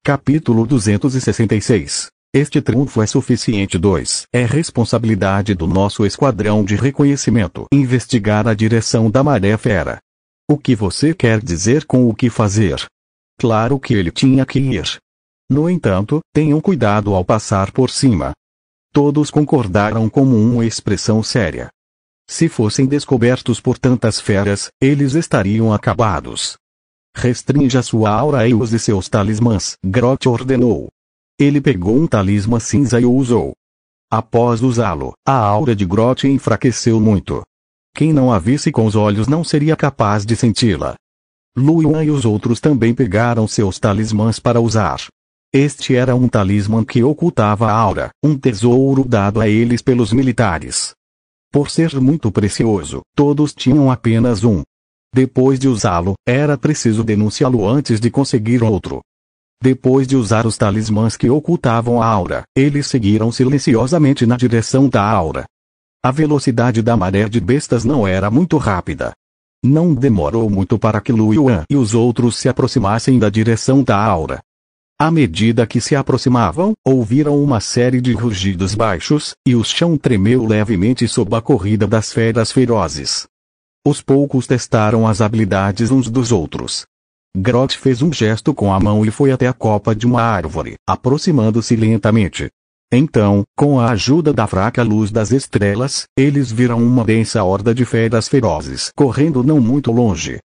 Capítulo 266. Este triunfo é suficiente. 2. É responsabilidade do nosso esquadrão de reconhecimento investigar a direção da maré fera. O que você quer dizer com o que fazer? Claro que ele tinha que ir. No entanto, tenham cuidado ao passar por cima. Todos concordaram como uma expressão séria. Se fossem descobertos por tantas feras, eles estariam acabados. Restrinja sua aura e use seus talismãs, Groth ordenou. Ele pegou um talismã cinza e o usou. Após usá-lo, a aura de Groth enfraqueceu muito. Quem não a visse com os olhos não seria capaz de senti-la. Lu Yuan e os outros também pegaram seus talismãs para usar. Este era um talismã que ocultava a aura, um tesouro dado a eles pelos militares. Por ser muito precioso, todos tinham apenas um. Depois de usá-lo, era preciso denunciá-lo antes de conseguir outro. Depois de usar os talismãs que ocultavam a aura, eles seguiram silenciosamente na direção da aura. A velocidade da maré de bestas não era muito rápida. Não demorou muito para que Lu Yuan e os outros se aproximassem da direção da aura. À medida que se aproximavam, ouviram uma série de rugidos baixos, e o chão tremeu levemente sob a corrida das feras ferozes. Os poucos testaram as habilidades uns dos outros. Groth fez um gesto com a mão e foi até a copa de uma árvore, aproximando-se lentamente. Então, com a ajuda da fraca luz das estrelas, eles viram uma densa horda de feras ferozes correndo não muito longe.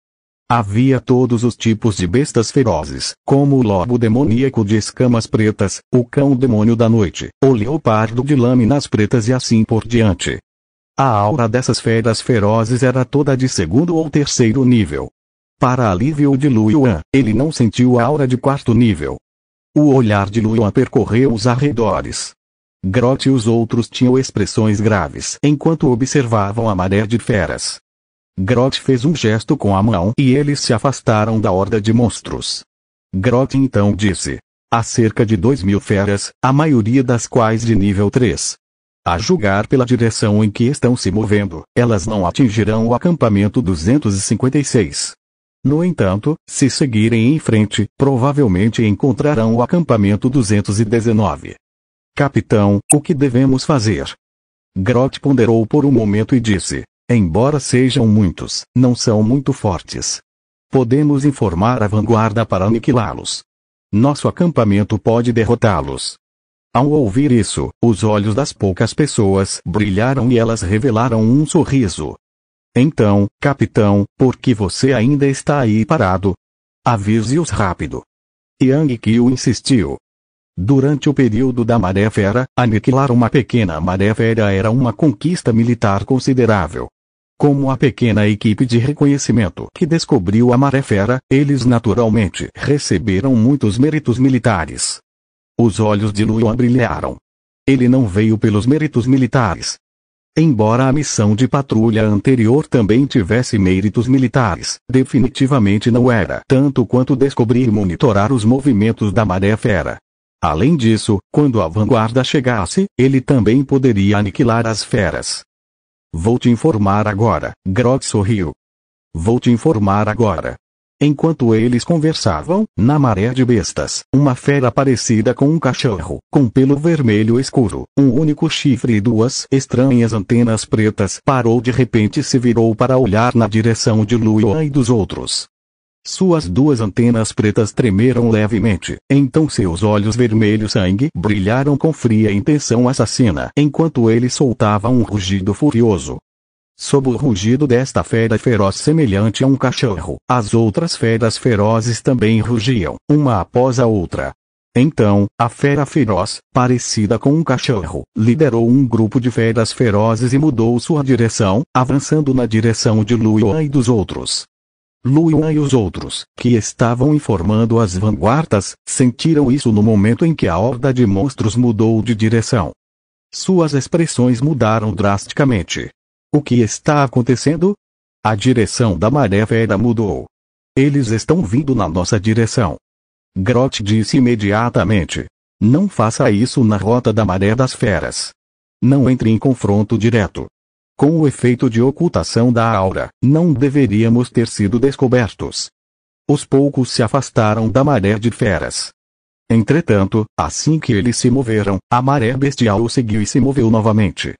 Havia todos os tipos de bestas ferozes, como o lobo demoníaco de escamas pretas, o cão demônio da noite, o leopardo de lâminas pretas e assim por diante. A aura dessas feras ferozes era toda de segundo ou terceiro nível. Para alívio de Lu Yuan, ele não sentiu a aura de quarto nível. O olhar de Lu Yuan percorreu os arredores. Groth e os outros tinham expressões graves enquanto observavam a maré de feras. Groth fez um gesto com a mão e eles se afastaram da horda de monstros. Groth então disse: há cerca de 2.000 feras, a maioria das quais de nível 3. A julgar pela direção em que estão se movendo, elas não atingirão o acampamento 256. No entanto, se seguirem em frente, provavelmente encontrarão o acampamento 219. Capitão, o que devemos fazer? Groth ponderou por um momento e disse: embora sejam muitos, não são muito fortes. Podemos informar a vanguarda para aniquilá-los. Nosso acampamento pode derrotá-los. Ao ouvir isso, os olhos das poucas pessoas brilharam e elas revelaram um sorriso. Então, capitão, por que você ainda está aí parado? Avise-os rápido. Yang Qiu insistiu. Durante o período da maré fera, aniquilar uma pequena maré fera era uma conquista militar considerável. Como a pequena equipe de reconhecimento que descobriu a maré fera, eles naturalmente receberam muitos méritos militares. Os olhos de Lu Yuan brilharam. Ele não veio pelos méritos militares. Embora a missão de patrulha anterior também tivesse méritos militares, definitivamente não era tanto quanto descobrir e monitorar os movimentos da maré fera. Além disso, quando a vanguarda chegasse, ele também poderia aniquilar as feras. Vou te informar agora, Groth sorriu. Vou te informar agora. Enquanto eles conversavam, na maré de bestas, uma fera parecida com um cachorro, com pelo vermelho escuro, um único chifre e duas estranhas antenas pretas, parou de repente e se virou para olhar na direção de Lu Yuan e dos outros. Suas duas antenas pretas tremeram levemente, então seus olhos vermelhos sangue brilharam com fria intenção assassina, enquanto ele soltava um rugido furioso. Sob o rugido desta fera feroz semelhante a um cachorro, as outras feras ferozes também rugiam, uma após a outra. Então, a fera feroz, parecida com um cachorro, liderou um grupo de feras ferozes e mudou sua direção, avançando na direção de Lu Yuan e dos outros. Lu Yuan e os outros, que estavam informando as vanguardas, sentiram isso no momento em que a horda de monstros mudou de direção. Suas expressões mudaram drasticamente. O que está acontecendo? A direção da maré fera mudou. Eles estão vindo na nossa direção. Groth disse imediatamente: não faça isso na rota da maré das feras. Não entre em confronto direto. Com o efeito de ocultação da aura, não deveríamos ter sido descobertos. Os poucos se afastaram da maré de feras. Entretanto, assim que eles se moveram, a maré bestial o seguiu e se moveu novamente.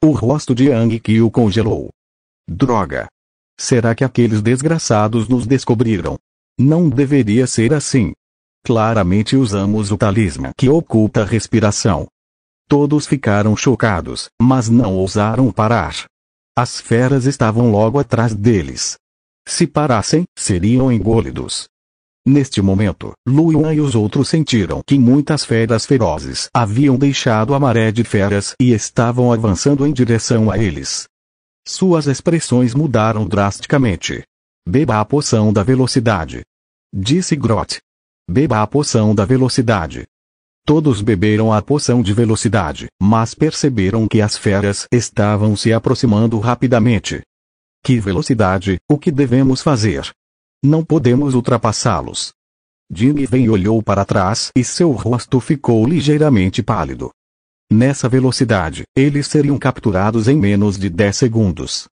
O rosto de Yang Qi o congelou. Droga! Será que aqueles desgraçados nos descobriram? Não deveria ser assim. Claramente usamos o talismã que oculta a respiração. Todos ficaram chocados, mas não ousaram parar. As feras estavam logo atrás deles. Se parassem, seriam engolidos. Neste momento, Lu Yuan e os outros sentiram que muitas feras ferozes haviam deixado a maré de feras e estavam avançando em direção a eles. Suas expressões mudaram drasticamente. Beba a poção da velocidade, disse Groth. Beba a poção da velocidade. Todos beberam a poção de velocidade, mas perceberam que as feras estavam se aproximando rapidamente. Que velocidade, o que devemos fazer? Não podemos ultrapassá-los. Jimmy Vane olhou para trás e seu rosto ficou ligeiramente pálido. Nessa velocidade, eles seriam capturados em menos de 10 segundos.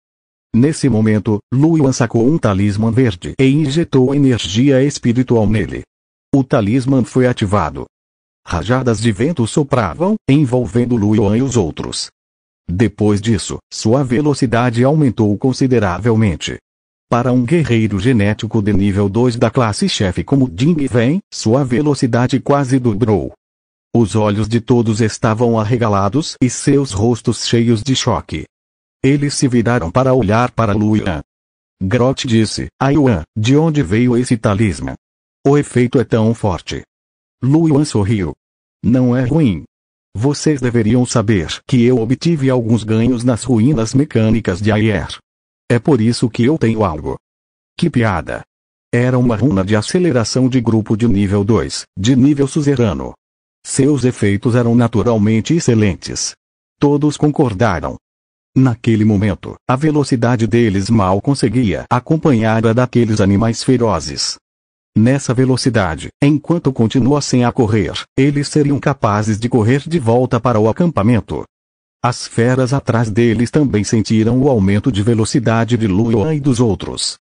Nesse momento, Lu Yuan sacou um talismã verde e injetou energia espiritual nele. O talismã foi ativado. Rajadas de vento sopravam, envolvendo Lu Yuan e os outros. Depois disso, sua velocidade aumentou consideravelmente. Para um guerreiro genético de nível 2 da classe chefe como Jimmy Vane, sua velocidade quase dobrou. Os olhos de todos estavam arregalados e seus rostos cheios de choque. Eles se viraram para olhar para Lu Yuan. Groth disse, Yuan, de onde veio esse talismã? O efeito é tão forte. Lu Yuan sorriu. Não é ruim. Vocês deveriam saber que eu obtive alguns ganhos nas ruínas mecânicas de Ayer. É por isso que eu tenho algo. Que piada. Era uma runa de aceleração de grupo de nível 2, de nível suzerano. Seus efeitos eram naturalmente excelentes. Todos concordaram. Naquele momento, a velocidade deles mal conseguia acompanhar a daqueles animais ferozes. Nessa velocidade, enquanto continuassem a correr, eles seriam capazes de correr de volta para o acampamento. As feras atrás deles também sentiram o aumento de velocidade de Lu Yuan e dos outros.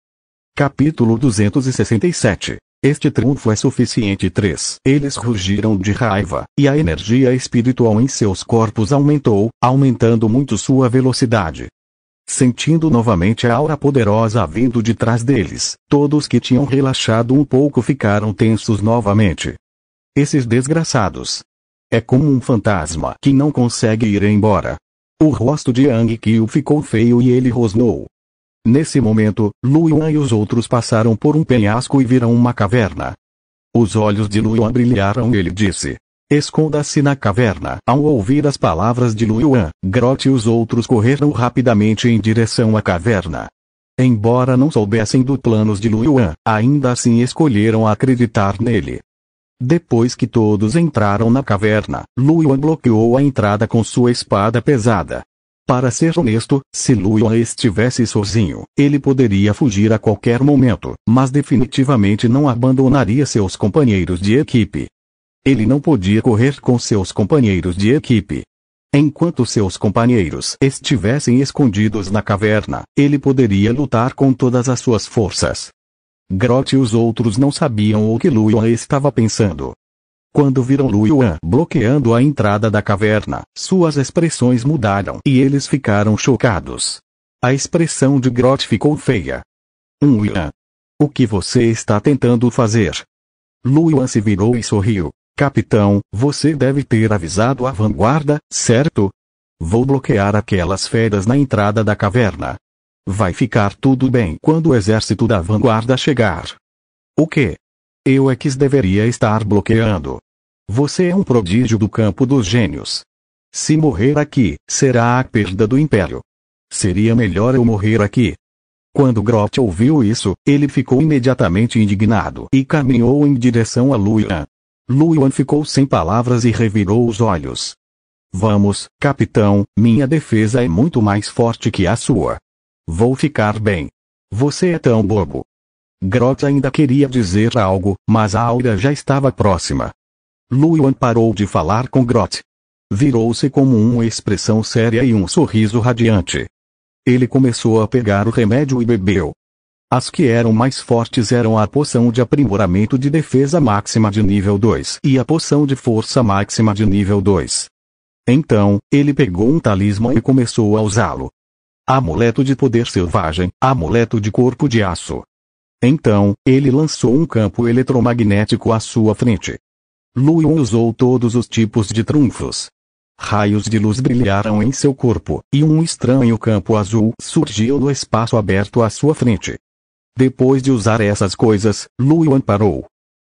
Capítulo 267. Este triunfo é suficiente. 3. Eles rugiram de raiva, e a energia espiritual em seus corpos aumentou, aumentando muito sua velocidade. Sentindo novamente a aura poderosa vindo de trás deles, todos que tinham relaxado um pouco ficaram tensos novamente. Esses desgraçados. É como um fantasma que não consegue ir embora. O rosto de Yang Qi ficou feio e ele rosnou. Nesse momento, Lu Yuan e os outros passaram por um penhasco e viram uma caverna. Os olhos de Lu Yuan brilharam e ele disse: esconda-se na caverna. Ao ouvir as palavras de Lu Yuan, Groth e os outros correram rapidamente em direção à caverna. Embora não soubessem dos planos de Lu Yuan, ainda assim escolheram acreditar nele. Depois que todos entraram na caverna, Lu Yuan bloqueou a entrada com sua espada pesada. Para ser honesto, se Lu Yuan estivesse sozinho, ele poderia fugir a qualquer momento, mas definitivamente não abandonaria seus companheiros de equipe. Ele não podia correr com seus companheiros de equipe. Enquanto seus companheiros estivessem escondidos na caverna, ele poderia lutar com todas as suas forças. Groth e os outros não sabiam o que Lu Yuan estava pensando. Quando viram Lu Yuan bloqueando a entrada da caverna, suas expressões mudaram e eles ficaram chocados. A expressão de Groth ficou feia. Yuan. O que você está tentando fazer? Lu Yuan se virou e sorriu. Capitão, você deve ter avisado a vanguarda, certo? Vou bloquear aquelas feras na entrada da caverna. Vai ficar tudo bem quando o exército da vanguarda chegar. O quê? Eu é que deveria estar bloqueando. Você é um prodígio do campo dos gênios. Se morrer aqui, será a perda do império. Seria melhor eu morrer aqui. Quando Groth ouviu isso, ele ficou imediatamente indignado e caminhou em direção a Lu Yuan. Lu Yuan ficou sem palavras e revirou os olhos. Vamos, capitão, minha defesa é muito mais forte que a sua. Vou ficar bem. Você é tão bobo. Groth ainda queria dizer algo, mas a aura já estava próxima. Lu Yuan parou de falar com Groth. Virou-se com uma expressão séria e um sorriso radiante. Ele começou a pegar o remédio e bebeu. As que eram mais fortes eram a poção de aprimoramento de defesa máxima de nível 2 e a poção de força máxima de nível 2. Então, ele pegou um talismã e começou a usá-lo. Amuleto de poder selvagem, amuleto de corpo de aço. Então, ele lançou um campo eletromagnético à sua frente. Lu Yuan usou todos os tipos de trunfos. Raios de luz brilharam em seu corpo, e um estranho campo azul surgiu no espaço aberto à sua frente. Depois de usar essas coisas, Lu Yuan parou.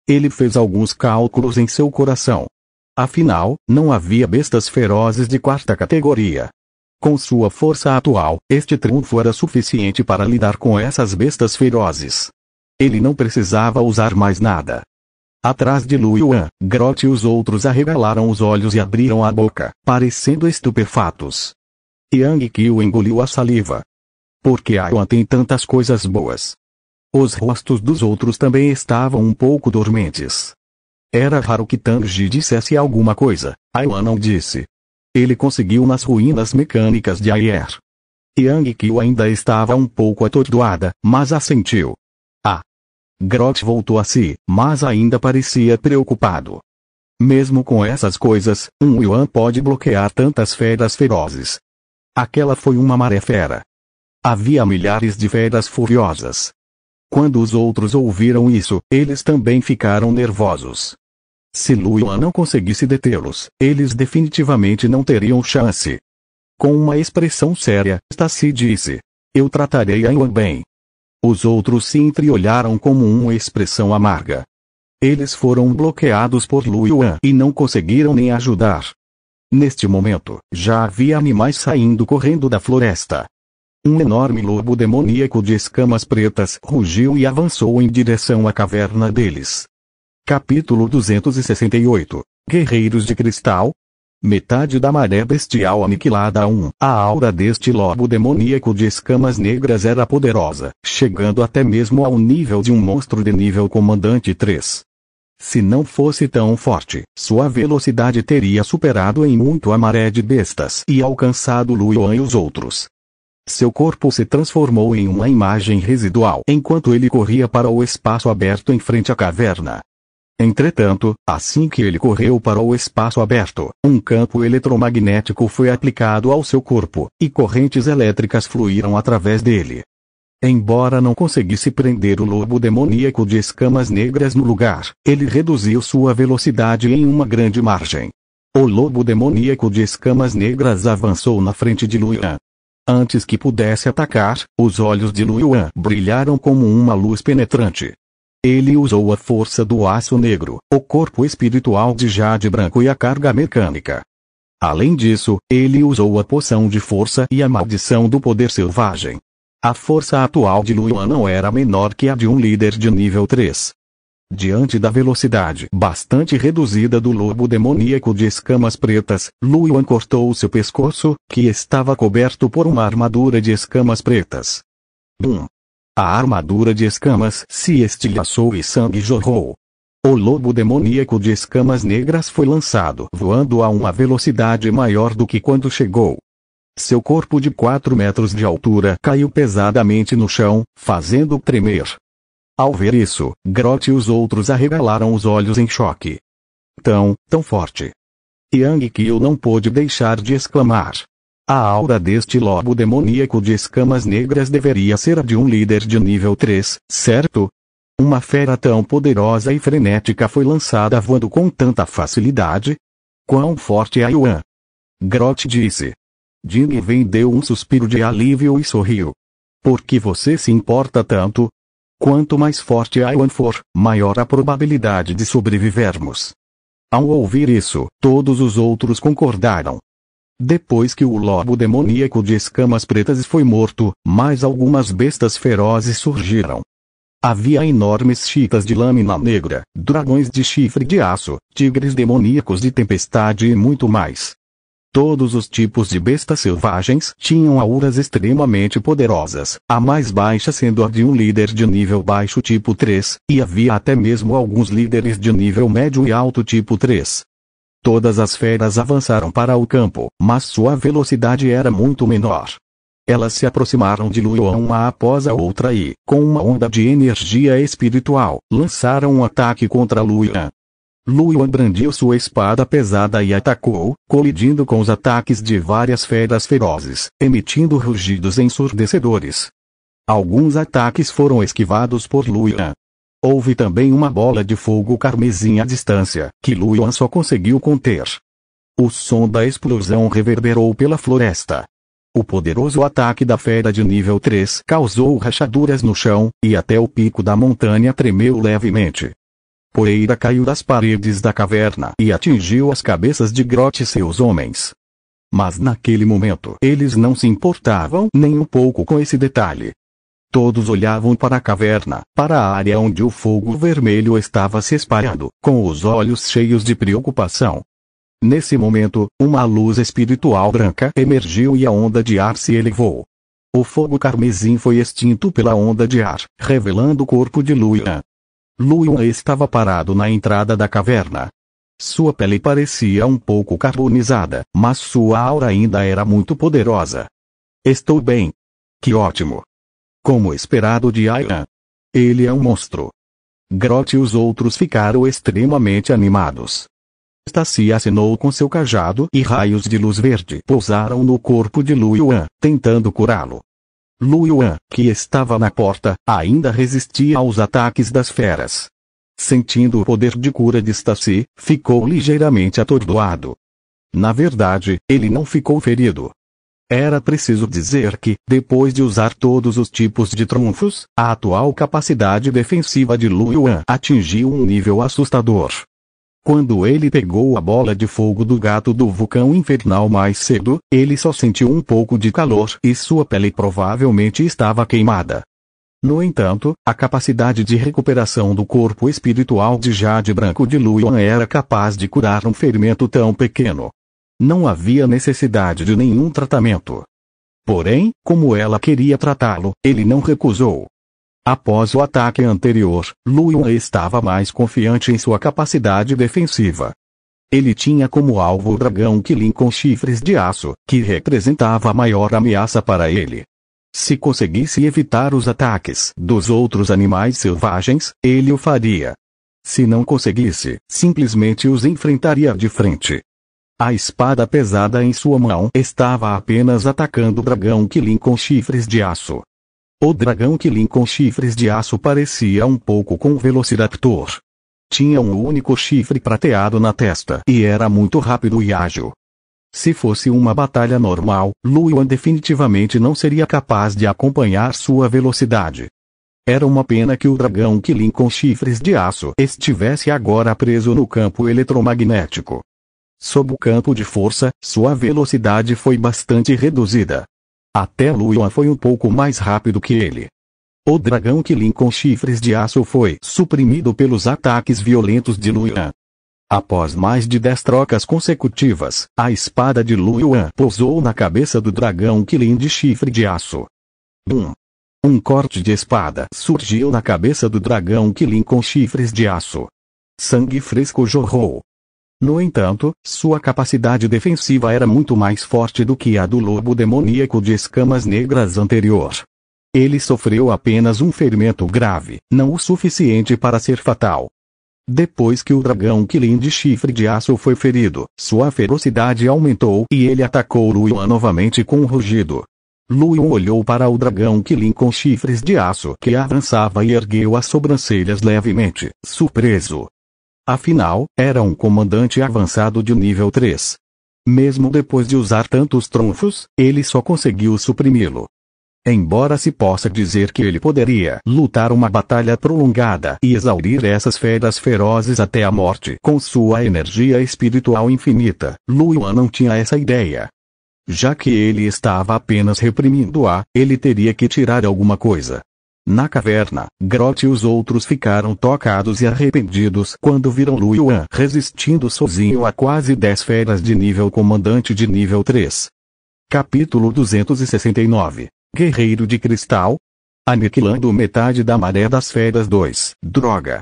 Ele fez alguns cálculos em seu coração. Afinal, não havia bestas ferozes de quarta categoria. Com sua força atual, este trunfo era suficiente para lidar com essas bestas ferozes. Ele não precisava usar mais nada. Atrás de Lu Yuan, Grot e os outros arregalaram os olhos e abriram a boca, parecendo estupefatos. Yang Qiu engoliu a saliva. Por que a Yuan tem tantas coisas boas? Os rostos dos outros também estavam um pouco dormentes. Era raro que Tangji dissesse alguma coisa, a Yuan não disse. Ele conseguiu nas ruínas mecânicas de Ayer. Yang Qiu ainda estava um pouco atordoada, mas assentiu. Grot voltou a si, mas ainda parecia preocupado. Mesmo com essas coisas, um Yuan pode bloquear tantas feras ferozes. Aquela foi uma maré fera. Havia milhares de feras furiosas. Quando os outros ouviram isso, eles também ficaram nervosos. Se Lu Yuan não conseguisse detê-los, eles definitivamente não teriam chance. Com uma expressão séria, Stacy disse: "Eu tratarei a Yuan bem." Os outros se entreolharam como uma expressão amarga. Eles foram bloqueados por Lu Yuan e não conseguiram nem ajudar. Neste momento, já havia animais saindo correndo da floresta. Um enorme lobo demoníaco de escamas pretas rugiu e avançou em direção à caverna deles. Capítulo 268. Guerreiros de Cristal. Metade da maré bestial aniquilada a 1. A aura deste lobo demoníaco de escamas negras era poderosa, chegando até mesmo ao nível de um monstro de nível comandante 3. Se não fosse tão forte, sua velocidade teria superado em muito a maré de bestas e alcançado Lu Yuan e os outros. Seu corpo se transformou em uma imagem residual enquanto ele corria para o espaço aberto em frente à caverna. Entretanto, assim que ele correu para o espaço aberto, um campo eletromagnético foi aplicado ao seu corpo, e correntes elétricas fluíram através dele. Embora não conseguisse prender o lobo demoníaco de escamas negras no lugar, ele reduziu sua velocidade em uma grande margem. O lobo demoníaco de escamas negras avançou na frente de Lu Yuan. Antes que pudesse atacar, os olhos de Lu Yuan brilharam como uma luz penetrante. Ele usou a força do aço negro, o corpo espiritual de jade branco e a carga mecânica. Além disso, ele usou a poção de força e a maldição do poder selvagem. A força atual de Lu Yuan não era menor que a de um líder de nível 3. Diante da velocidade bastante reduzida do lobo demoníaco de escamas pretas, Lu Yuan cortou seu pescoço, que estava coberto por uma armadura de escamas pretas. Bum! A armadura de escamas se estilhaçou e sangue jorrou. O lobo demoníaco de escamas negras foi lançado voando a uma velocidade maior do que quando chegou. Seu corpo de 4 metros de altura caiu pesadamente no chão, fazendo tremer. Ao ver isso, Grot e os outros arregalaram os olhos em choque. Tão forte. Yang Qiu não pôde deixar de exclamar. A aura deste lobo demoníaco de escamas negras deveria ser a de um líder de nível 3, certo? Uma fera tão poderosa e frenética foi lançada voando com tanta facilidade? Quão forte é a Yuan? Grot disse. Jing Wen deu um suspiro de alívio e sorriu. Por que você se importa tanto? Quanto mais forte a Yuan for, maior a probabilidade de sobrevivermos. Ao ouvir isso, todos os outros concordaram. Depois que o lobo demoníaco de escamas pretas foi morto, mais algumas bestas ferozes surgiram. Havia enormes chitas de lâmina negra, dragões de chifre de aço, tigres demoníacos de tempestade e muito mais. Todos os tipos de bestas selvagens tinham auras extremamente poderosas, a mais baixa sendo a de um líder de nível baixo tipo 3, e havia até mesmo alguns líderes de nível médio e alto tipo 3. Todas as feras avançaram para o campo, mas sua velocidade era muito menor. Elas se aproximaram de Luoyuan uma após a outra e, com uma onda de energia espiritual, lançaram um ataque contra Luoyuan. Luoyuan brandiu sua espada pesada e atacou, colidindo com os ataques de várias feras ferozes, emitindo rugidos ensurdecedores. Alguns ataques foram esquivados por Luoyuan. Houve também uma bola de fogo carmesim à distância, que Luoyuan só conseguiu conter. O som da explosão reverberou pela floresta. O poderoso ataque da fera de nível 3 causou rachaduras no chão, e até o pico da montanha tremeu levemente. Poeira caiu das paredes da caverna e atingiu as cabeças de Groth e seus homens. Mas naquele momento eles não se importavam nem um pouco com esse detalhe. Todos olhavam para a caverna, para a área onde o fogo vermelho estava se espalhando, com os olhos cheios de preocupação. Nesse momento, uma luz espiritual branca emergiu e a onda de ar se elevou. O fogo carmesim foi extinto pela onda de ar, revelando o corpo de Luoyuan. Luoyuan estava parado na entrada da caverna. Sua pele parecia um pouco carbonizada, mas sua aura ainda era muito poderosa. Estou bem. Que ótimo. Como esperado de Airan. Ele é um monstro. Groth e os outros ficaram extremamente animados. Stacy acenou com seu cajado e raios de luz verde pousaram no corpo de Luoyuan, tentando curá-lo. Luoyuan, que estava na porta, ainda resistia aos ataques das feras. Sentindo o poder de cura de Stacy, ficou ligeiramente atordoado. Na verdade, ele não ficou ferido. Era preciso dizer que, depois de usar todos os tipos de trunfos, a atual capacidade defensiva de Luoyuan atingiu um nível assustador. Quando ele pegou a bola de fogo do gato do vulcão infernal mais cedo, ele só sentiu um pouco de calor e sua pele provavelmente estava queimada. No entanto, a capacidade de recuperação do corpo espiritual de Jade Branco de Luoyuan era capaz de curar um ferimento tão pequeno. Não havia necessidade de nenhum tratamento. Porém, como ela queria tratá-lo, ele não recusou. Após o ataque anterior, Luoyuan estava mais confiante em sua capacidade defensiva. Ele tinha como alvo o dragão Qilin com chifres de aço, que representava a maior ameaça para ele. Se conseguisse evitar os ataques dos outros animais selvagens, ele o faria. Se não conseguisse, simplesmente os enfrentaria de frente. A espada pesada em sua mão estava apenas atacando o dragão Qilin com chifres de aço. O dragão Qilin com chifres de aço parecia um pouco com o Velociraptor. Tinha um único chifre prateado na testa e era muito rápido e ágil. Se fosse uma batalha normal, Luoyuan definitivamente não seria capaz de acompanhar sua velocidade. Era uma pena que o dragão Qilin com chifres de aço estivesse agora preso no campo eletromagnético. Sob o campo de força, sua velocidade foi bastante reduzida. Até Luoyuan foi um pouco mais rápido que ele. O dragão Qilin com chifres de aço foi suprimido pelos ataques violentos de Luoyuan. Após mais de 10 trocas consecutivas, a espada de Luoyuan pousou na cabeça do dragão Qilin de chifre de aço. Um corte de espada surgiu na cabeça do dragão Qilin com chifres de aço. Sangue fresco jorrou. No entanto, sua capacidade defensiva era muito mais forte do que a do lobo demoníaco de escamas negras anterior. Ele sofreu apenas um ferimento grave, não o suficiente para ser fatal. Depois que o dragão Qilin de chifre de aço foi ferido, sua ferocidade aumentou e ele atacou Luoyuan novamente com um rugido. Luoyuan olhou para o dragão Qilin com chifres de aço que avançava e ergueu as sobrancelhas levemente, surpreso. Afinal, era um comandante avançado de nível 3. Mesmo depois de usar tantos trunfos, ele só conseguiu suprimi-lo. Embora se possa dizer que ele poderia lutar uma batalha prolongada e exaurir essas feras ferozes até a morte com sua energia espiritual infinita, Luoyuan não tinha essa ideia. Já que ele estava apenas reprimindo-a, ele teria que tirar alguma coisa. Na caverna, Groth e os outros ficaram tocados e arrependidos quando viram Luoyuan resistindo sozinho a quase 10 feras de nível comandante de nível 3. Capítulo 269. Guerreiro de Cristal? Aniquilando metade da maré das feras 2. Droga.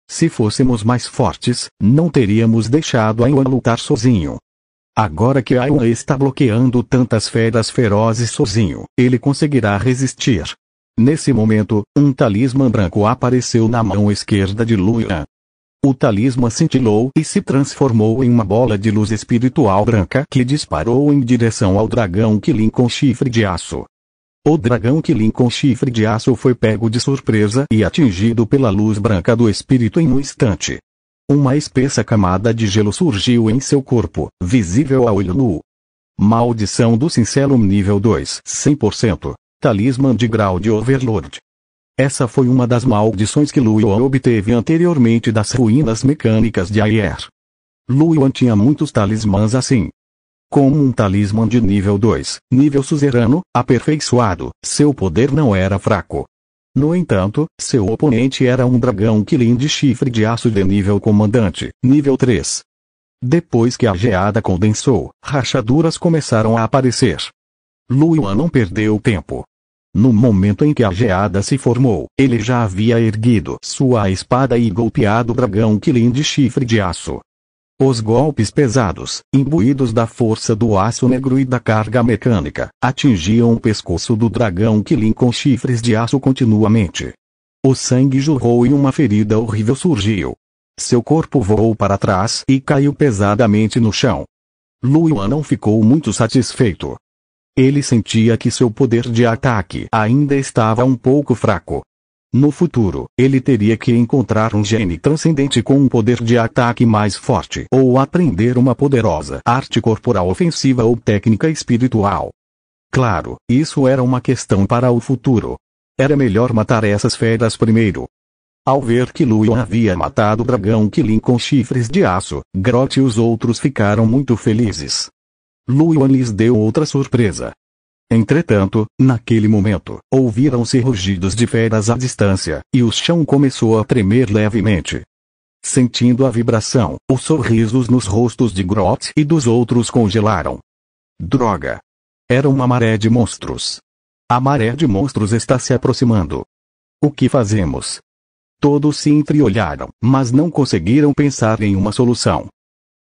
Se fôssemos mais fortes, não teríamos deixado Aiwan lutar sozinho. Agora que Yuan está bloqueando tantas feras ferozes sozinho, ele conseguirá resistir. Nesse momento, um talismã branco apareceu na mão esquerda de Lu Yuan. O talismã cintilou e se transformou em uma bola de luz espiritual branca que disparou em direção ao dragão Qilin com chifre de aço. O dragão Qilin com chifre de aço foi pego de surpresa e atingido pela luz branca do espírito em um instante. Uma espessa camada de gelo surgiu em seu corpo, visível a olho nu. Maldição do Cincellum nível 2, 100%. Talismã de grau de Overlord. Essa foi uma das maldições que Lu Yuan obteve anteriormente das ruínas mecânicas de Aier. Lu Yuan tinha muitos talismãs assim. Como um talismã de nível 2, nível suzerano, aperfeiçoado, seu poder não era fraco. No entanto, seu oponente era um dragão Qilin de chifre de aço de nível comandante, nível 3. Depois que a geada condensou, rachaduras começaram a aparecer. Lu Yuan não perdeu tempo. No momento em que a geada se formou, ele já havia erguido sua espada e golpeado o dragão Qilin de chifre de aço. Os golpes pesados, imbuídos da força do aço negro e da carga mecânica, atingiam o pescoço do dragão Qilin com chifres de aço continuamente. O sangue jorrou e uma ferida horrível surgiu. Seu corpo voou para trás e caiu pesadamente no chão. Lu Yuan não ficou muito satisfeito. Ele sentia que seu poder de ataque ainda estava um pouco fraco. No futuro, ele teria que encontrar um gene transcendente com um poder de ataque mais forte ou aprender uma poderosa arte corporal ofensiva ou técnica espiritual. Claro, isso era uma questão para o futuro. Era melhor matar essas feras primeiro. Ao ver que Lu Yuan havia matado o dragão Qilin com chifres de aço, Groth e os outros ficaram muito felizes. Lu Yuan lhes deu outra surpresa. Entretanto, naquele momento, ouviram-se rugidos de feras à distância, e o chão começou a tremer levemente. Sentindo a vibração, os sorrisos nos rostos de Groth e dos outros congelaram. Droga! Era uma maré de monstros. A maré de monstros está se aproximando. O que fazemos? Todos se entreolharam, mas não conseguiram pensar em uma solução.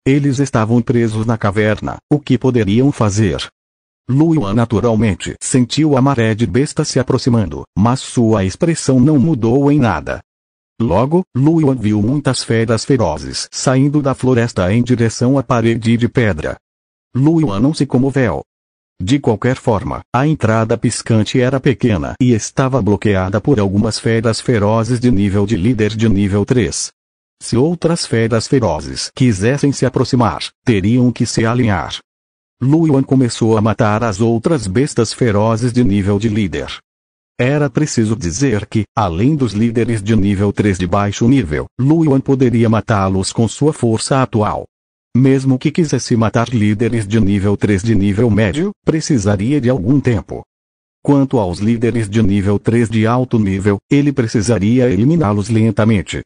Eles estavam presos na caverna, o que poderiam fazer? Lu Yuan naturalmente sentiu a maré de bestas se aproximando, mas sua expressão não mudou em nada. Logo, Lu Yuan viu muitas feras ferozes saindo da floresta em direção à parede de pedra. Lu Yuan não se comoveu. De qualquer forma, a entrada piscante era pequena e estava bloqueada por algumas feras ferozes de nível de líder de nível 3. Se outras feras ferozes quisessem se aproximar, teriam que se alinhar. Lu Yuan começou a matar as outras bestas ferozes de nível de líder. Era preciso dizer que, além dos líderes de nível 3 de baixo nível, Lu Yuan poderia matá-los com sua força atual. Mesmo que quisesse matar líderes de nível 3 de nível médio, precisaria de algum tempo. Quanto aos líderes de nível 3 de alto nível, ele precisaria eliminá-los lentamente.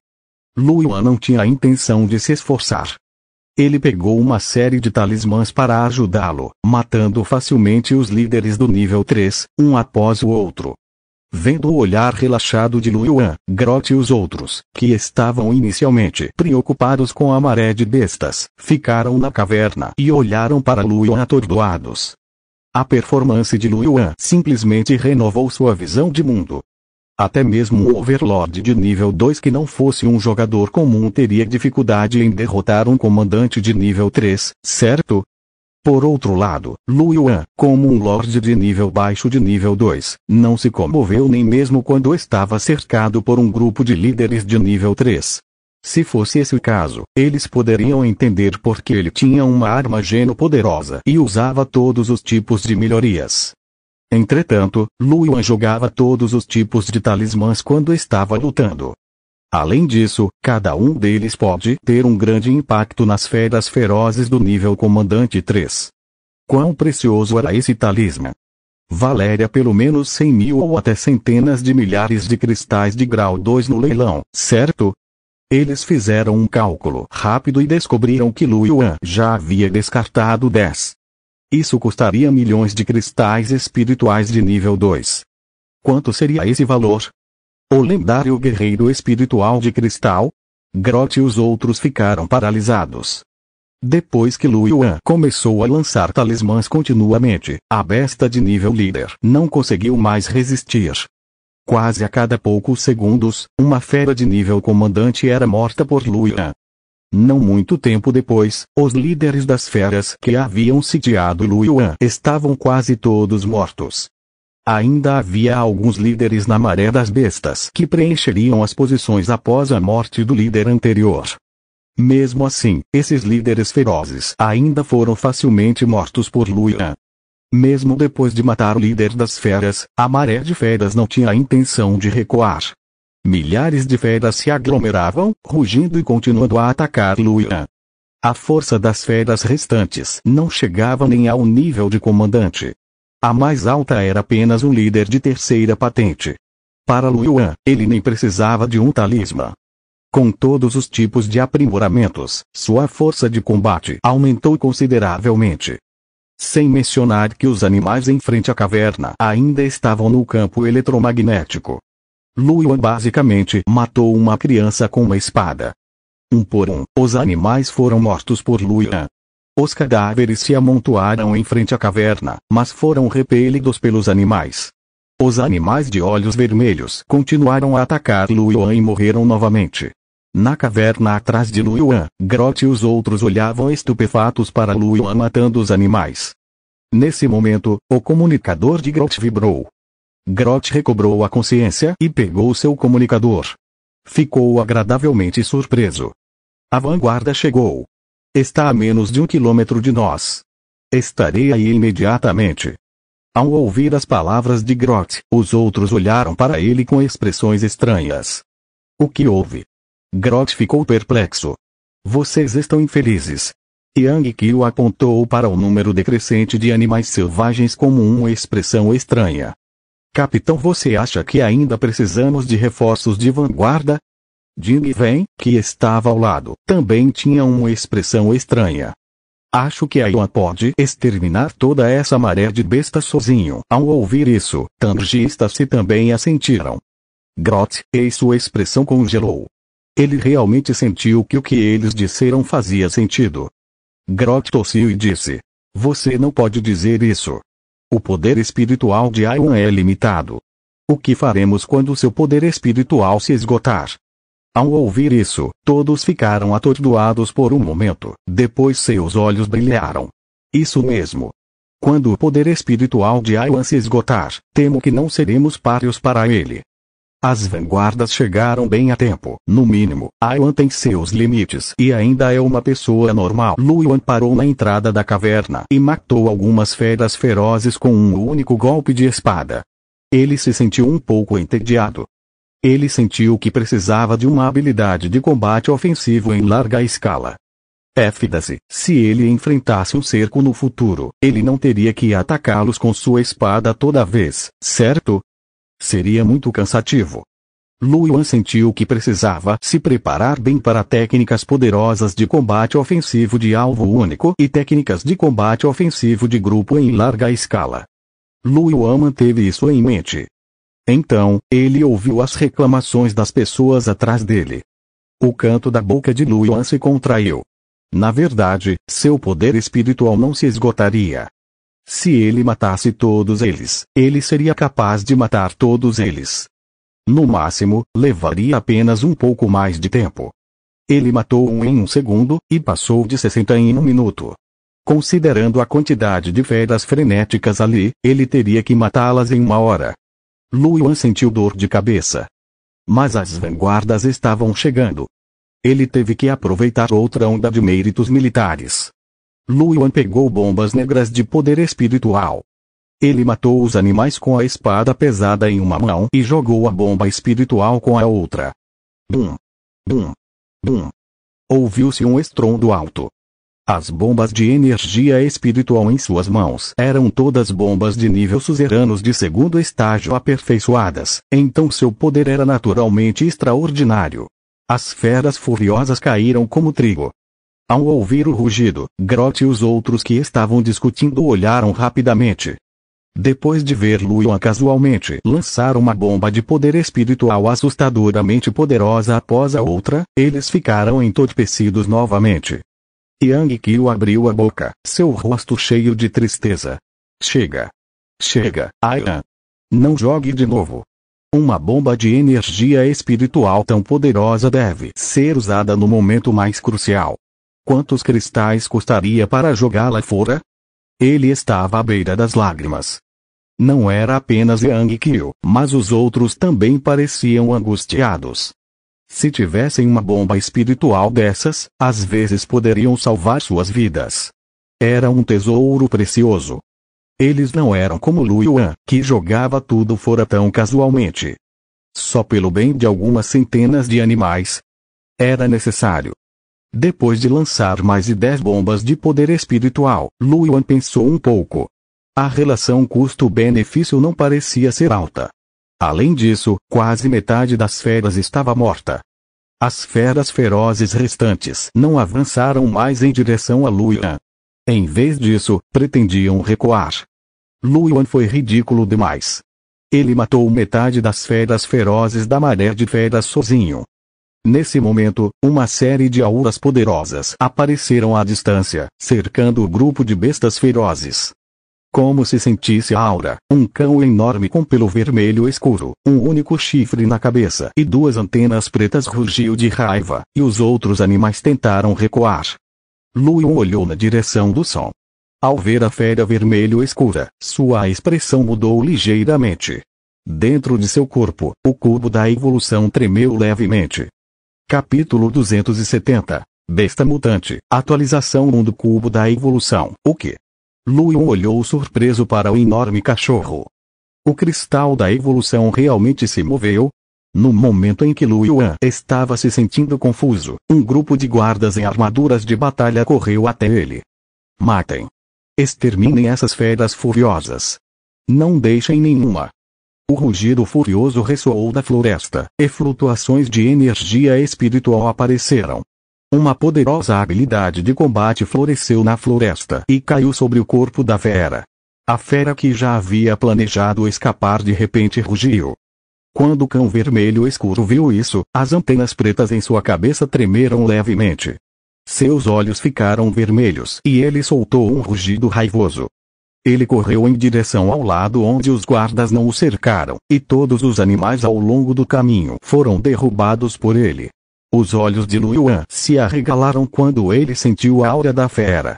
Lu Yuan não tinha a intenção de se esforçar. Ele pegou uma série de talismãs para ajudá-lo, matando facilmente os líderes do nível 3, um após o outro. Vendo o olhar relaxado de Lu Yuan, Groth e os outros, que estavam inicialmente preocupados com a maré de bestas, ficaram na caverna e olharam para Lu Yuan atordoados. A performance de Lu Yuan simplesmente renovou sua visão de mundo. Até mesmo um Overlord de nível 2 que não fosse um jogador comum teria dificuldade em derrotar um comandante de nível 3, certo? Por outro lado, Lu Yuan, como um Lorde de nível baixo de nível 2, não se comoveu nem mesmo quando estava cercado por um grupo de líderes de nível 3. Se fosse esse o caso, eles poderiam entender por que ele tinha uma arma geno poderosa e usava todos os tipos de melhorias. Entretanto, Lu Yuan jogava todos os tipos de talismãs quando estava lutando. Além disso, cada um deles pode ter um grande impacto nas feras ferozes do nível comandante 3. Quão precioso era esse talismã? Valeria pelo menos 100.000 ou até centenas de milhares de cristais de grau 2 no leilão, certo? Eles fizeram um cálculo rápido e descobriram que Lu Yuan já havia descartado 10. Isso custaria milhões de cristais espirituais de nível 2. Quanto seria esse valor? O lendário guerreiro espiritual de cristal? Groth e os outros ficaram paralisados. Depois que Lu Yuan começou a lançar talismãs continuamente, a besta de nível líder não conseguiu mais resistir. Quase a cada poucos segundos, uma fera de nível comandante era morta por Lu Yuan. Não muito tempo depois, os líderes das feras que haviam sitiado Lu Yuan estavam quase todos mortos. Ainda havia alguns líderes na maré das bestas que preencheriam as posições após a morte do líder anterior. Mesmo assim, esses líderes ferozes ainda foram facilmente mortos por Lu Yuan. Mesmo depois de matar o líder das feras, a maré de feras não tinha a intenção de recuar. Milhares de feras se aglomeravam, rugindo e continuando a atacar Lu Yuan. A força das feras restantes não chegava nem ao nível de comandante. A mais alta era apenas um líder de terceira patente. Para Lu Yuan, ele nem precisava de um talismã. Com todos os tipos de aprimoramentos, sua força de combate aumentou consideravelmente. Sem mencionar que os animais em frente à caverna ainda estavam no campo eletromagnético. Lu Yuan basicamente matou uma criança com uma espada. Um por um, os animais foram mortos por Lu Yuan. Os cadáveres se amontoaram em frente à caverna, mas foram repelidos pelos animais. Os animais de olhos vermelhos continuaram a atacar Lu Yuan e morreram novamente. Na caverna atrás de Lu Yuan, Grot e os outros olhavam estupefatos para Lu Yuan matando os animais. Nesse momento, o comunicador de Grot vibrou. Grot recobrou a consciência e pegou seu comunicador. Ficou agradavelmente surpreso. A vanguarda chegou. Está a menos de 1 quilômetro de nós. Estarei aí imediatamente. Ao ouvir as palavras de Grot, os outros olharam para ele com expressões estranhas. O que houve? Grot ficou perplexo. Vocês estão infelizes. Yang Qiu apontou para o número decrescente de animais selvagens como uma expressão estranha. Capitão, você acha que ainda precisamos de reforços de vanguarda? Jing Wen, que estava ao lado, também tinha uma expressão estranha. Acho que a Yuan pode exterminar toda essa maré de bestas sozinho. Ao ouvir isso, Tangistas também assentiram. Grot, e sua expressão congelou. Ele realmente sentiu que o que eles disseram fazia sentido. Grot tossiu e disse: Você não pode dizer isso. O poder espiritual de Yuan é limitado. O que faremos quando seu poder espiritual se esgotar? Ao ouvir isso, todos ficaram atordoados por um momento, depois seus olhos brilharam. Isso mesmo. Quando o poder espiritual de Yuan se esgotar, temo que não seremos páreos para ele. As vanguardas chegaram bem a tempo. No mínimo, Yuan tem seus limites e ainda é uma pessoa normal. Lu Yuan parou na entrada da caverna e matou algumas feras ferozes com um único golpe de espada. Ele se sentiu um pouco entediado. Ele sentiu que precisava de uma habilidade de combate ofensivo em larga escala. Foda-se, se ele enfrentasse um cerco no futuro, ele não teria que atacá-los com sua espada toda vez, certo? Seria muito cansativo. Lu Yuan sentiu que precisava se preparar bem para técnicas poderosas de combate ofensivo de alvo único e técnicas de combate ofensivo de grupo em larga escala. Lu Yuan manteve isso em mente. Então, ele ouviu as reclamações das pessoas atrás dele. O canto da boca de Lu Yuan se contraiu. Na verdade, seu poder espiritual não se esgotaria. Se ele matasse todos eles, ele seria capaz de matar todos eles. No máximo, levaria apenas um pouco mais de tempo. Ele matou um em 1 segundo, e passou de 60 em 1 minuto. Considerando a quantidade de feras frenéticas ali, ele teria que matá-las em 1 hora. Lu Yuan sentiu dor de cabeça. Mas as vanguardas estavam chegando. Ele teve que aproveitar outra onda de méritos militares. Lu Yuan pegou bombas negras de poder espiritual. Ele matou os animais com a espada pesada em uma mão e jogou a bomba espiritual com a outra. Bum! Bum! Bum! Ouviu-se um estrondo alto. As bombas de energia espiritual em suas mãos eram todas bombas de nível suzeranos de segundo estágio aperfeiçoadas, então seu poder era naturalmente extraordinário. As feras furiosas caíram como trigo. Ao ouvir o rugido, Grot e os outros que estavam discutindo olharam rapidamente. Depois de ver Lu Yuan casualmente lançar uma bomba de poder espiritual assustadoramente poderosa após a outra, eles ficaram entorpecidos novamente. Yang Qiu abriu a boca, seu rosto cheio de tristeza. Chega. Chega, Aian. Não jogue de novo. Uma bomba de energia espiritual tão poderosa deve ser usada no momento mais crucial. Quantos cristais custaria para jogá-la fora? Ele estava à beira das lágrimas. Não era apenas Yang Qiu, mas os outros também pareciam angustiados. Se tivessem uma bomba espiritual dessas, às vezes poderiam salvar suas vidas. Era um tesouro precioso. Eles não eram como Lu Yuan, que jogava tudo fora tão casualmente. Só pelo bem de algumas centenas de animais. Era necessário. Depois de lançar mais de 10 bombas de poder espiritual, Lu Yuan pensou um pouco. A relação custo-benefício não parecia ser alta. Além disso, quase metade das feras estava morta. As feras ferozes restantes não avançaram mais em direção a Lu Yuan. Em vez disso, pretendiam recuar. Lu Yuan foi ridículo demais. Ele matou metade das feras ferozes da maré de feras sozinho. Nesse momento, uma série de auras poderosas apareceram à distância, cercando o grupo de bestas ferozes. Como se sentisse a aura, um cão enorme com pelo vermelho escuro, um único chifre na cabeça e 2 antenas pretas rugiu de raiva, e os outros animais tentaram recuar. Lu Yuan olhou na direção do som. Ao ver a fera vermelho escura, sua expressão mudou ligeiramente. Dentro de seu corpo, o cubo da evolução tremeu levemente. Capítulo 270. Besta mutante. Atualização 1 do cubo da evolução. O que? Lu Yuan olhou surpreso para o enorme cachorro. O cristal da evolução realmente se moveu? No momento em que Lu Yuan estava se sentindo confuso, um grupo de guardas em armaduras de batalha correu até ele. Matem. Exterminem essas feras furiosas. Não deixem nenhuma. O rugido furioso ressoou da floresta, e flutuações de energia espiritual apareceram. Uma poderosa habilidade de combate floresceu na floresta e caiu sobre o corpo da fera. A fera que já havia planejado escapar de repente rugiu. Quando o cão vermelho escuro viu isso, as antenas pretas em sua cabeça tremeram levemente. Seus olhos ficaram vermelhos e ele soltou um rugido raivoso. Ele correu em direção ao lado onde os guardas não o cercaram, e todos os animais ao longo do caminho foram derrubados por ele. Os olhos de Lu Yuan se arregalaram quando ele sentiu a aura da fera.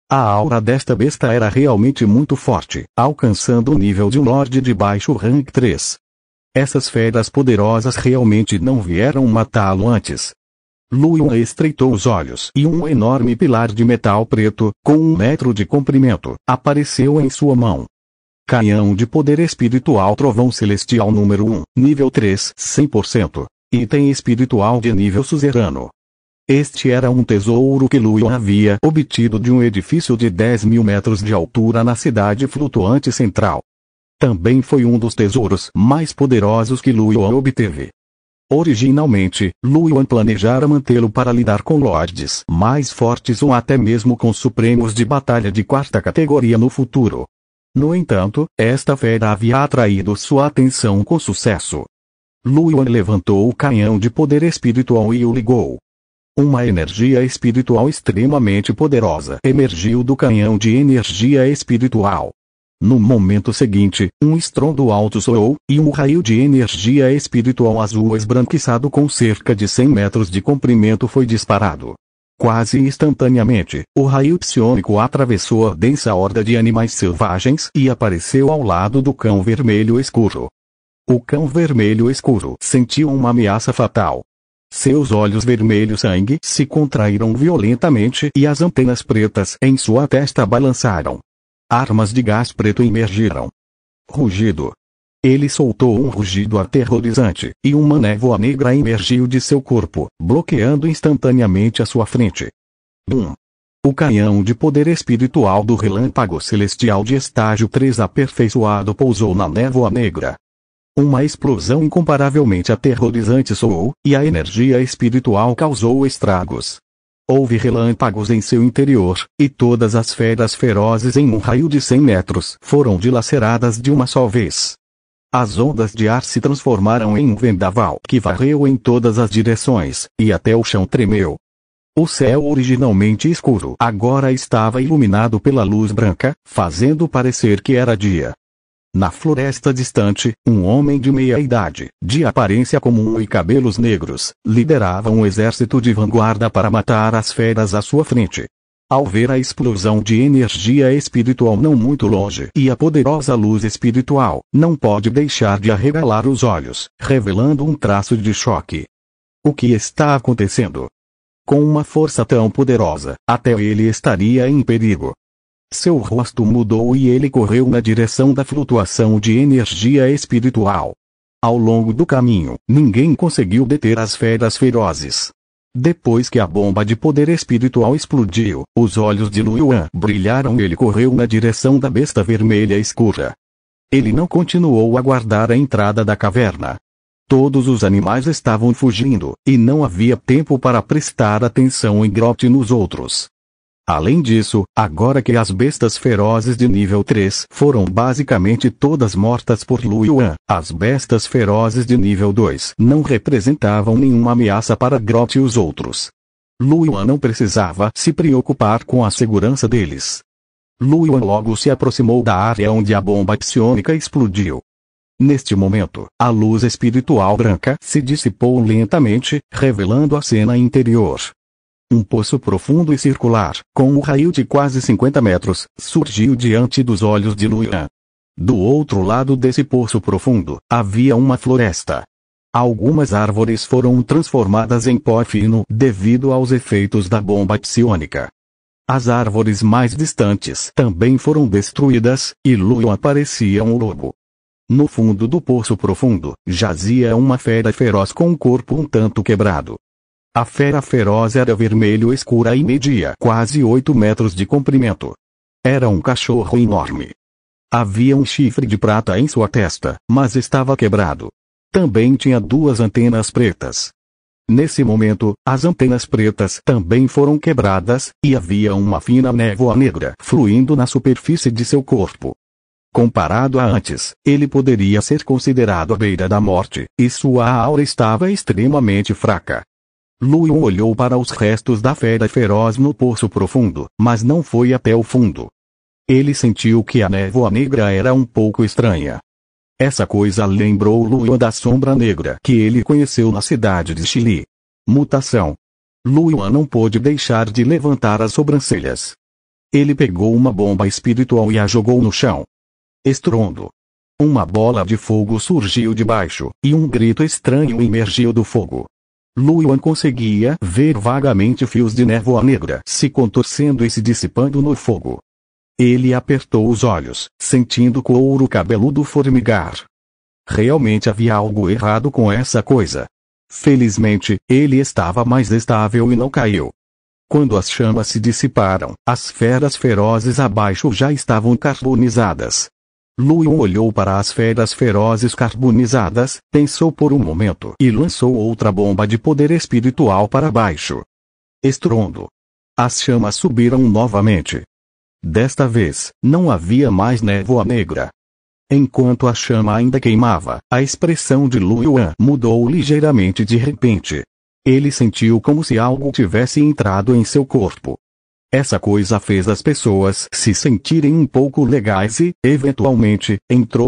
A aura desta besta era realmente muito forte, alcançando o nível de um Lorde de baixo rank 3. Essas feras poderosas realmente não vieram matá-lo antes. Lu Yuan estreitou os olhos e um enorme pilar de metal preto, com 1 metro de comprimento, apareceu em sua mão. Canhão de poder espiritual Trovão Celestial número 1, nível 3, 100%. Item espiritual de nível suzerano. Este era um tesouro que Lu Yuan havia obtido de um edifício de 10.000 metros de altura na cidade flutuante central. Também foi um dos tesouros mais poderosos que Lu Yuan obteve. Originalmente, Lu Yuan planejara mantê-lo para lidar com lordes mais fortes ou até mesmo com supremos de batalha de 4ª categoria no futuro. No entanto, esta fera havia atraído sua atenção com sucesso. Lu Yuan levantou o canhão de poder espiritual e o ligou. Uma energia espiritual extremamente poderosa emergiu do canhão de energia espiritual. No momento seguinte, um estrondo alto soou, e um raio de energia espiritual azul esbranquiçado com cerca de 100 metros de comprimento foi disparado. Quase instantaneamente, o raio psiônico atravessou a densa horda de animais selvagens e apareceu ao lado do cão vermelho escuro. O cão vermelho escuro sentiu uma ameaça fatal. Seus olhos vermelhos sangue se contraíram violentamente e as antenas pretas em sua testa balançaram. Armas de gás preto emergiram. Rugido. Ele soltou um rugido aterrorizante, e uma névoa negra emergiu de seu corpo, bloqueando instantaneamente a sua frente. Bum! O canhão de poder espiritual do relâmpago celestial de estágio 3 aperfeiçoado pousou na névoa negra. Uma explosão incomparavelmente aterrorizante soou, e a energia espiritual causou estragos. Houve relâmpagos em seu interior, e todas as feras ferozes em um raio de 100 metros foram dilaceradas de uma só vez. As ondas de ar se transformaram em um vendaval que varreu em todas as direções, e até o chão tremeu. O céu originalmente escuro agora estava iluminado pela luz branca, fazendo parecer que era dia. Na floresta distante, um homem de meia idade, de aparência comum e cabelos negros, liderava um exército de vanguarda para matar as feras à sua frente. Ao ver a explosão de energia espiritual não muito longe e a poderosa luz espiritual, não pode deixar de arregalar os olhos, revelando um traço de choque. O que está acontecendo? Com uma força tão poderosa, até ele estaria em perigo. Seu rosto mudou e ele correu na direção da flutuação de energia espiritual. Ao longo do caminho, ninguém conseguiu deter as feras ferozes. Depois que a bomba de poder espiritual explodiu, os olhos de Lu Yuan brilharam e ele correu na direção da besta vermelha escura. Ele não continuou a guardar a entrada da caverna. Todos os animais estavam fugindo, e não havia tempo para prestar atenção em Grote nos outros. Além disso, agora que as bestas ferozes de nível 3 foram basicamente todas mortas por Lu Yuan, as bestas ferozes de nível 2 não representavam nenhuma ameaça para Grote e os outros. Lu Yuan não precisava se preocupar com a segurança deles. Lu Yuan logo se aproximou da área onde a bomba psiônica explodiu. Neste momento, a luz espiritual branca se dissipou lentamente, revelando a cena interior. Um poço profundo e circular, com um raio de quase 50 metros, surgiu diante dos olhos de Lu Yuan. Do outro lado desse poço profundo, havia uma floresta. Algumas árvores foram transformadas em pó fino devido aos efeitos da bomba psiônica. As árvores mais distantes também foram destruídas, e Lu Yuan parecia um lobo. No fundo do poço profundo, jazia uma fera feroz com um corpo um tanto quebrado. A fera feroz era vermelho escura e media quase 8 metros de comprimento. Era um cachorro enorme. Havia um chifre de prata em sua testa, mas estava quebrado. Também tinha 2 antenas pretas. Nesse momento, as antenas pretas também foram quebradas, e havia uma fina névoa negra fluindo na superfície de seu corpo. Comparado a antes, ele poderia ser considerado à beira da morte, e sua aura estava extremamente fraca. Lu Yuan olhou para os restos da fera feroz no poço profundo, mas não foi até o fundo. Ele sentiu que a névoa negra era um pouco estranha. Essa coisa lembrou Lu Yuan da sombra negra que ele conheceu na cidade de Chili. Mutação. Lu Yuan não pôde deixar de levantar as sobrancelhas. Ele pegou uma bomba espiritual e a jogou no chão. Estrondo. Uma bola de fogo surgiu de baixo, e um grito estranho emergiu do fogo. Lu Yuan conseguia ver vagamente fios de névoa negra se contorcendo e se dissipando no fogo. Ele apertou os olhos, sentindo o couro cabeludo formigar. Realmente havia algo errado com essa coisa. Felizmente, ele estava mais estável e não caiu. Quando as chamas se dissiparam, as feras ferozes abaixo já estavam carbonizadas. Lu Yuan olhou para as feras ferozes carbonizadas, pensou por um momento e lançou outra bomba de poder espiritual para baixo. Estrondo. As chamas subiram novamente. Desta vez, não havia mais névoa negra. Enquanto a chama ainda queimava, a expressão de Lu Yuan mudou ligeiramente de repente. Ele sentiu como se algo tivesse entrado em seu corpo. Essa coisa fez as pessoas se sentirem um pouco legais e, eventualmente, entrou